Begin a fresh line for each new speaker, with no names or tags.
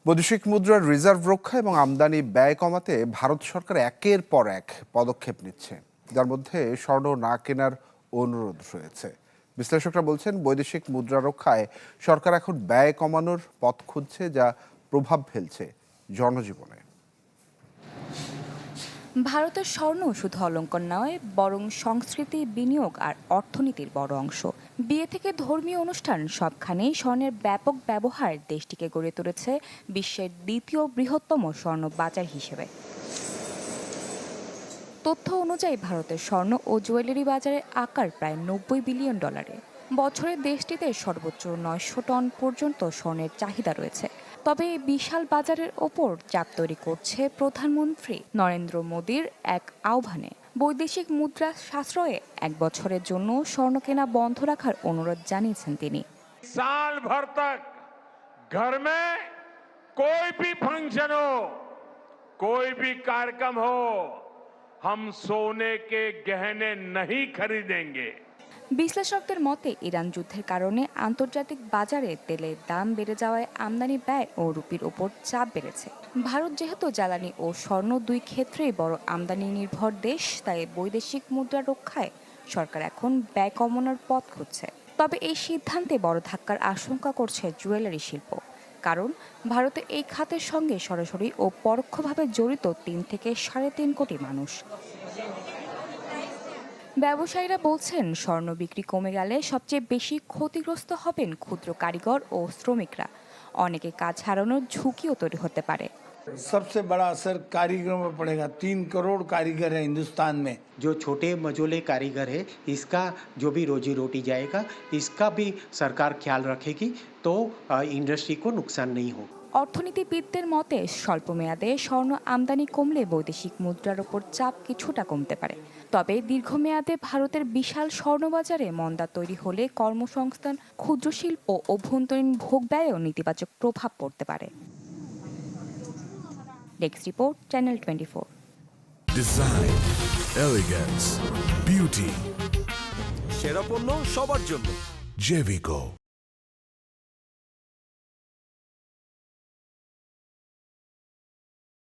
বৈদেশিক মুদ্রার রিজার্ভ রক্ষা এবং আমদানি ব্যয় কমাতে ভারত সরকার একের পর এক পদক্ষেপ নিচ্ছে, যার মধ্যে স্বর্ণ না কেনার অনুরোধ রয়েছে। বিশ্লেষকরা বলছেন, বৈদেশিক মুদ্রা রক্ষায় সরকার এখন ব্যয় কমানোর পথ খুঁজছে, যা প্রভাব ফেলছে জনজীবনে।
ভারতের স্বর্ণ শুধু অলংকার নয়, বরং সংস্কৃতি, বিনিয়োগ আর অর্থনীতির বড় অংশ। বিয়ে থেকে ধর্মীয় অনুষ্ঠান, সবখানেই স্বর্ণের ব্যাপক ব্যবহার দেশটিকে গড়ে তুলেছে বিশ্বের দ্বিতীয় বৃহত্তম স্বর্ণ বাজার হিসেবে। তথ্য অনুযায়ী ভারতের স্বর্ণ ও জুয়েলারি বাজারের আকার প্রায় $90 বিলিয়ন। বছরে দেশটিতে সর্বোচ্চ 900 টন পর্যন্ত স্বর্ণের চাহিদা রয়েছে। তবে এই বিশাল বাজারের ওপর চাপ তৈরি করছে প্রধানমন্ত্রী নরেন্দ্র মোদীর এক আহ্বানে। বৈদেশিক মুদ্রা সাশ্রয়ে 1 বছরের জন্য স্বর্ণ কেনা বন্ধ রাখার অনুরোধ জানিয়েছেন তিনি।
साल भर तक घर में कोई भी फंक्शन हो, कोई भी कार्यक्रम हो, हम सोने के गहने नहीं खरीदेंगे।
বিশ্লেষকদের মতে, ইরান যুদ্ধের কারণে আন্তর্জাতিক বাজারে তেলের দাম বেড়ে যাওয়ায় আমদানি ব্যয় ও রুপির ওপর চাপ বেড়েছে। ভারত যেহেতু জ্বালানি ও স্বর্ণ দুই ক্ষেত্রেই বড় আমদানি নির্ভর দেশ, তাই বৈদেশিক মুদ্রা রক্ষায় সরকার এখন ব্যয় কমানোর পথ খুঁজছে। তবে এই সিদ্ধান্তে বড় ধাক্কার আশঙ্কা করছে জুয়েলারি শিল্প, কারণ ভারতে এই খাতের সঙ্গে সরাসরি ও পরোক্ষভাবে জড়িত 3 থেকে 3.5 কোটি মানুষ। ব্যবসায়ীরা বলছেন, স্বর্ণ বিক্রি কমে গেলে সবচেয়ে বেশি ক্ষতিগ্রস্ত হবেন ক্ষুদ্র কারিগর ও শ্রমিকরা। অনেকে কাজ হারানোর ঝুঁকিও তৈরি হতে পারে।
सबसे बड़ा असर कारीगरों में पड़ेगा। 3 करोड़ कारीगर हैं हिंदुस्तान में।
जो छोटे मझोले कारीगर है, इसका जो भी रोजी रोटी जाएगा, इसका भी सरकार ख्याल रखेगी, तो इंडस्ट्री को नुकसान नहीं हो।
অর্থনীতিবিদদের মতে, স্বল্প মেয়াদে স্বর্ণ আমদানি কমলে বৈদেশিক মুদ্রার ওপর চাপ কিছুটা কমতে পারে। তবে দীর্ঘমেয়াদে ভারতের বিশাল স্বর্ণবাজারে মন্দা তৈরি হলে কর্মসংস্থান, ক্ষুদ্র শিল্প ও অভ্যন্তরীণ ভোগ ব্যয়েও নেতিবাচক প্রভাব পড়তে পারে। Desk report, channel 24।
Design, elegance, beauty,
সেরা পণ্য সবার জন্য।
জেভিকো।